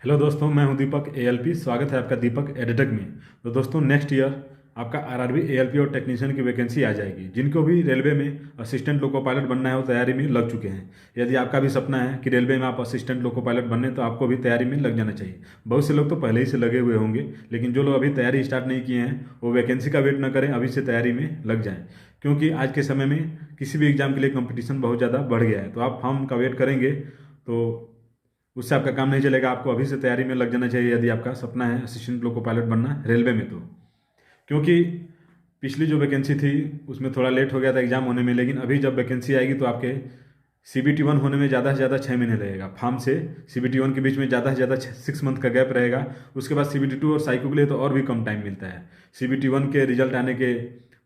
Hello दोस्तों, मैं हूं दीपक एएलपी। स्वागत है आपका दीपक एडिटेक में। तो दोस्तों, नेक्स्ट ईयर आपका आरआरबी एएलपी और टेक्नीशियन की वैकेंसी आ जाएगी। जिनको भी रेलवे में असिस्टेंट लोको पायलट बनना है वो तैयारी में लग चुके हैं। यदि आपका भी सपना है कि रेलवे में आप असिस्टेंट लोको पायलट बनने, तो आपको भी तैयारी में लग जाना चाहिए। बहुत से लोग तो पहले ही से लगे हुए होंगे, लेकिन जो लोग अभी तैयारी स्टार्ट नहीं किए हैं वो वैकेंसी का वेट न करें, अभी से तैयारी में लग जाएँ। क्योंकि आज के समय में किसी भी एग्जाम के लिए कंपटीशन बहुत ज़्यादा बढ़ गया है। तो आप फॉर्म का वेट करेंगे तो उससे आपका काम नहीं चलेगा। आपको अभी से तैयारी में लग जाना चाहिए यदि आपका सपना है असिस्टेंट लोको पायलट बनना रेलवे में। तो क्योंकि पिछली जो वैकेंसी थी उसमें थोड़ा लेट हो गया था एग्जाम होने में, लेकिन अभी जब वैकेंसी आएगी तो आपके CBT 1 होने में ज़्यादा से ज़्यादा 6 महीने लगेगा। फार्म से CBT 1 के बीच में ज़्यादा से ज़्यादा 6 मंथ का गैप रहेगा। उसके बाद CBT 2 और साइको के लिए तो और भी कम टाइम मिलता है। CBT 1 के रिजल्ट आने के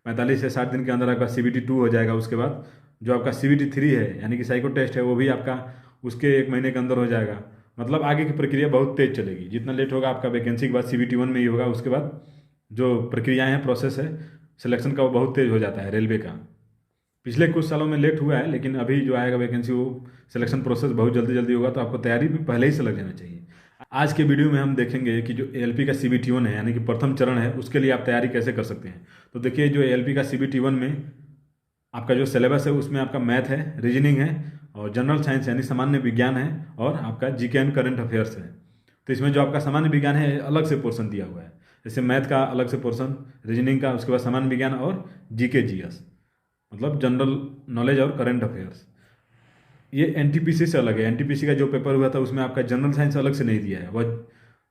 45 से 60 दिन के अंदर आपका CBT 2 हो जाएगा। उसके बाद जो आपका CBT 3 है यानी कि साइको टेस्ट है वो भी आपका उसके 1 महीने के अंदर हो जाएगा। मतलब आगे की प्रक्रिया बहुत तेज चलेगी। जितना लेट होगा आपका वैकेंसी के बाद CBT 1 में ही होगा। उसके बाद जो प्रक्रियाएं हैं, प्रोसेस है सिलेक्शन का, वो बहुत तेज हो जाता है रेलवे का। पिछले कुछ सालों में लेट हुआ है, लेकिन अभी जो आएगा वैकेंसी वो सिलेक्शन प्रोसेस बहुत जल्दी जल्दी होगा। तो आपको तैयारी में पहले ही से लग जाना चाहिए। आज के वीडियो में हम देखेंगे कि जो एएलपी का CBT 1 है यानी कि प्रथम चरण है, उसके लिए आप तैयारी कैसे कर सकते हैं। तो देखिए, जो एएलपी का CBT 1 में आपका जो सिलेबस है उसमें आपका मैथ है, रीजनिंग है और जनरल साइंस यानी सामान्य विज्ञान है और आपका जीके एंड करंट अफेयर्स है। तो इसमें जो आपका सामान्य विज्ञान है अलग से पोर्शन दिया हुआ है। जैसे मैथ का अलग से पोर्शन, रीजनिंग का, उसके बाद सामान्य विज्ञान और जीके जीएस, मतलब जनरल नॉलेज और करंट अफेयर्स। ये एनटीपीसी से अलग है। एनटीपीसी का जो पेपर हुआ था उसमें आपका जनरल साइंस अलग से नहीं दिया है। वह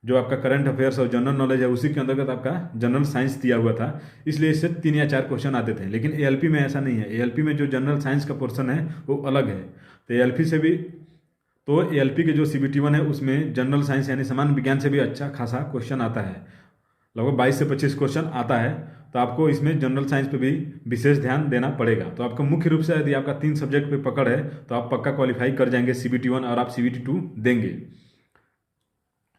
जो आपका करंट अफेयर्स और जनरल नॉलेज है उसी के अंतर्गत आपका जनरल साइंस दिया हुआ था। इसलिए इससे 3 या 4 क्वेश्चन आते थे। लेकिन एएलपी में ऐसा नहीं है। एएलपी में जो जनरल साइंस का पोर्शन है वो अलग है। तो एएलपी से भी तो एएलपी के जो CBT 1 है उसमें जनरल साइंस यानी सामान्य विज्ञान से भी अच्छा खासा क्वेश्चन आता है। लगभग 22 से 25 क्वेश्चन आता है। तो आपको इसमें जनरल साइंस पे भी विशेष ध्यान देना पड़ेगा। तो आपका मुख्य रूप से यदि आपका 3 सब्जेक्ट पे पकड़ है तो आप पक्का क्वालिफाई कर जाएंगे CBT 1 और आप CBT 2 देंगे।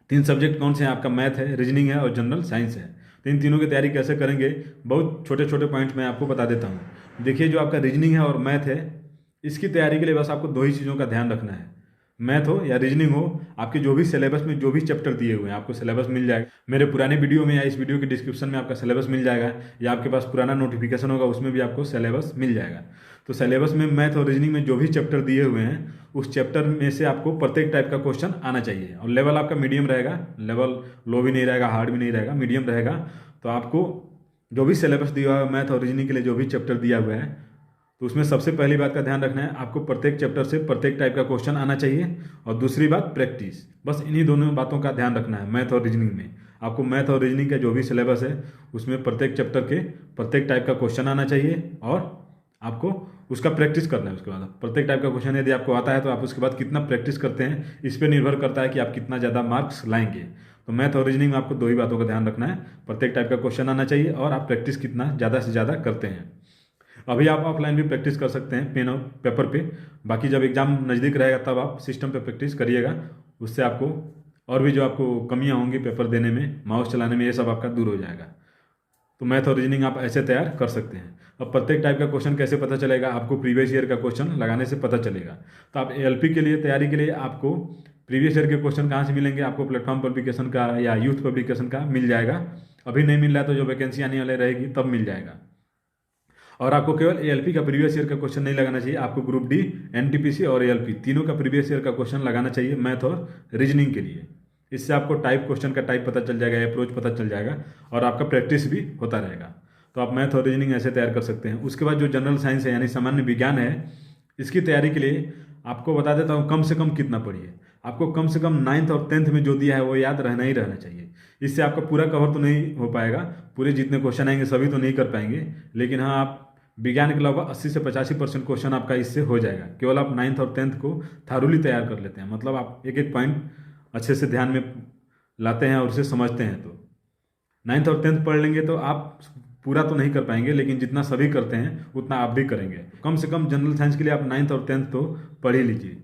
3 सब्जेक्ट कौन से हैं? आपका मैथ है, रीजनिंग है और जनरल साइंस है। तो इन तीनों की तैयारी कैसे करेंगे, बहुत छोटे छोटे पॉइंट मैं आपको बता देता हूँ। देखिए, जो आपका रीजनिंग है और मैथ है, इसकी तैयारी के लिए बस आपको 2 ही चीज़ों का ध्यान रखना है। मैथ हो या रीजनिंग हो, आपके जो भी सिलेबस में जो भी चैप्टर दिए हुए हैं आपको सिलेबस मिल जाएगा। मेरे पुराने वीडियो में या इस वीडियो के डिस्क्रिप्शन में आपका सिलेबस मिल जाएगा, या आपके पास पुराना नोटिफिकेशन होगा उसमें भी आपको सिलेबस मिल जाएगा। तो सिलेबस में मैथ और रीजनिंग में जो भी चैप्टर दिए हुए हैं उस चैप्टर में से आपको प्रत्येक टाइप का क्वेश्चन आना चाहिए। और लेवल आपका मीडियम रहेगा, लेवल लो भी नहीं रहेगा, हार्ड भी नहीं रहेगा, मीडियम रहेगा। तो आपको जो भी सिलेबस दिया हुआ है मैथ और रीजनिंग के लिए, जो भी चैप्टर दिया हुआ है, तो उसमें सबसे पहली बात का ध्यान रखना है, आपको प्रत्येक चैप्टर से प्रत्येक टाइप का क्वेश्चन आना चाहिए। और दूसरी बात प्रैक्टिस, बस इन्हीं दोनों बातों का ध्यान रखना है। मैथ और रीजनिंग में आपको मैथ और रीजनिंग का जो भी सिलेबस है उसमें प्रत्येक चैप्टर के प्रत्येक टाइप का क्वेश्चन आना चाहिए और आपको उसका प्रैक्टिस करना है। उसके बाद प्रत्येक टाइप का क्वेश्चन यदि आपको आता है तो आप उसके बाद कितना प्रैक्टिस करते हैं, इस पर निर्भर करता है कि आप कितना ज़्यादा मार्क्स लाएंगे। तो मैथ और रीजनिंग में आपको 2 ही बातों का ध्यान रखना है, प्रत्येक टाइप का क्वेश्चन आना चाहिए और आप प्रैक्टिस कितना ज़्यादा से ज़्यादा करते हैं। अभी आप ऑफलाइन भी प्रैक्टिस कर सकते हैं पेन और पेपर पे। बाकी जब एग्ज़ाम नज़दीक रहेगा तब आप सिस्टम पे प्रैक्टिस करिएगा। उससे आपको और भी जो आपको कमियां होंगी पेपर देने में, माउस चलाने में, ये सब आपका दूर हो जाएगा। तो मैथ और रीजनिंग आप ऐसे तैयार कर सकते हैं। अब प्रत्येक टाइप का क्वेश्चन कैसे पता चलेगा, आपको प्रीवियस ईयर का क्वेश्चन लगाने से पता चलेगा। तो आप एएलपी के लिए तैयारी के लिए आपको प्रीवियस ईयर के क्वेश्चन कहाँ से मिलेंगे, आपको प्लेटफॉर्म पब्लिकेशन का या यूथ पब्लिकेशन का मिल जाएगा। अभी नहीं मिल रहा है तो जो वैकेंसी आने वाली रहेगी तब मिल जाएगा। और आपको केवल एएलपी का प्रीवियस ईयर का क्वेश्चन नहीं लगाना चाहिए, आपको ग्रुप डी, एनटीपीसी और एएलपी तीनों का प्रीवियस ईयर का क्वेश्चन लगाना चाहिए मैथ और रीजनिंग के लिए। इससे आपको टाइप, क्वेश्चन का टाइप पता चल जाएगा, अप्रोच पता चल जाएगा और आपका प्रैक्टिस भी होता रहेगा। तो आप मैथ और रीजनिंग ऐसे तैयार कर सकते हैं। उसके बाद जो जनरल साइंस है यानी सामान्य विज्ञान है, इसकी तैयारी के लिए आपको बता देता हूँ कम से कम कितना पढ़िए। आपको कम से कम 9th और 10th में जो दिया है वो याद रहना ही रहना चाहिए। इससे आपका पूरा कवर तो नहीं हो पाएगा, पूरे जितने क्वेश्चन आएंगे सभी तो नहीं कर पाएंगे, लेकिन हाँ आप विज्ञान के अलावा 80 से 85% क्वेश्चन आपका इससे हो जाएगा। केवल आप 9th और 10th को थारूली तैयार कर लेते हैं, मतलब आप एक एक पॉइंट अच्छे से ध्यान में लाते हैं और उसे समझते हैं। तो 9th और 10th पढ़ लेंगे तो आप पूरा तो नहीं कर पाएंगे, लेकिन जितना सभी करते हैं उतना आप भी करेंगे। कम से कम जनरल साइंस के लिए आप 9th और 10th तो पढ़ ही लीजिए।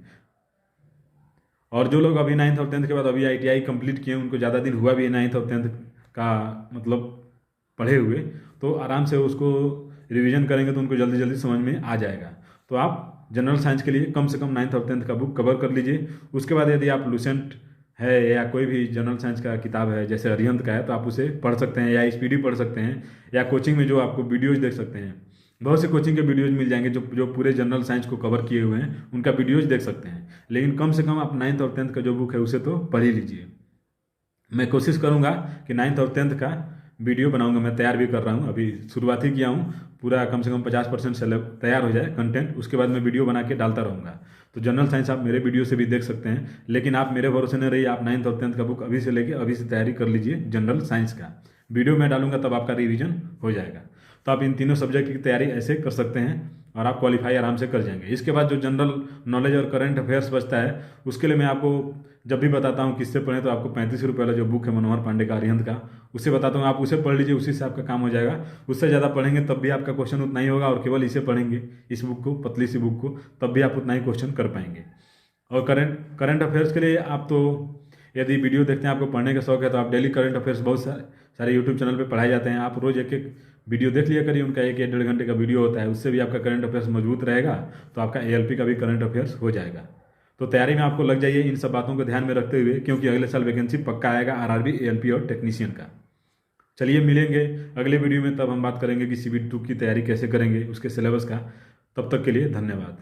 और जो लोग अभी 9th और 10th के बाद अभी ITI कंप्लीट किए, उनको ज़्यादा दिन हुआ भी है 9th और 10th का मतलब पढ़े हुए, तो आराम से उसको रिवीजन करेंगे तो उनको जल्दी जल्दी समझ में आ जाएगा। तो आप जनरल साइंस के लिए कम से कम 9th और 10th का बुक कवर कर लीजिए। उसके बाद यदि आप लूसेंट है या कोई भी जनरल साइंस का किताब है जैसे अरिहंत का है तो आप उसे पढ़ सकते हैं, या स्पीडी पढ़ सकते हैं, या कोचिंग में जो आपको वीडियोज देख सकते हैं। बहुत से कोचिंग के वीडियोज मिल जाएंगे जो जो पूरे जनरल साइंस को कवर किए हुए हैं, उनका वीडियोज देख सकते हैं। लेकिन कम से कम आप 9th और 10th का जो बुक है उसे तो पढ़ ही लीजिए। मैं कोशिश करूंगा कि 9th और 10th का वीडियो बनाऊंगा, मैं तैयार भी कर रहा हूं, अभी शुरुआत ही किया हूं। पूरा कम से कम 50% से तैयार हो जाए कंटेंट, उसके बाद मैं वीडियो बना के डालता रहूंगा। तो जनरल साइंस आप मेरे वीडियो से भी देख सकते हैं, लेकिन आप मेरे भरोसे नहीं रहिए, आप 9th और 10th का बुक अभी से लेके अभी से तैयारी कर लीजिए। जनरल साइंस का वीडियो मैं डालूंगा तब आपका रिवीजन हो जाएगा। तो आप इन तीनों सब्जेक्ट की तैयारी ऐसे कर सकते हैं और आप क्वालिफाई आराम से कर जाएंगे। इसके बाद जो जनरल नॉलेज और करंट अफेयर्स बचता है, उसके लिए मैं आपको जब भी बताता हूँ किससे पढ़ें, तो आपको 35 रुपये वाला जो बुक है मनोहर पांडे का अरिहंत का, उससे बताता हूँ, आप उसे पढ़ लीजिए, उसी से आपका काम हो जाएगा। उससे ज़्यादा पढ़ेंगे तब भी आपका क्वेश्चन उतना ही होगा, और केवल इसे पढ़ेंगे, इस बुक को, पतली सी बुक को, तब भी आप उतना ही क्वेश्चन कर पाएंगे। और करंट अफेयर्स के लिए आप तो यदि वीडियो देखते हैं, आपको पढ़ने का शौक है, तो आप डेली करंट अफेयर्स बहुत सारे यूट्यूब चैनल पे पढ़ाए जाते हैं, आप रोज़ एक एक वीडियो देख लिया करिए, उनका 1 या 1.5 घंटे का वीडियो होता है, उससे भी आपका करंट अफेयर्स मजबूत रहेगा, तो आपका ALP का भी करंट अफेयर्स हो जाएगा। तो तैयारी में आपको लग जाइए इन सब बातों को ध्यान में रखते हुए, क्योंकि अगले साल वैकेंसी पक्का आएगा RRB, ALP और टेक्नीशियन का। चलिए मिलेंगे अगले वीडियो में, तब हम बात करेंगे कि CBT 2 की तैयारी कैसे करेंगे, उसके सिलेबस का। तब तक के लिए धन्यवाद।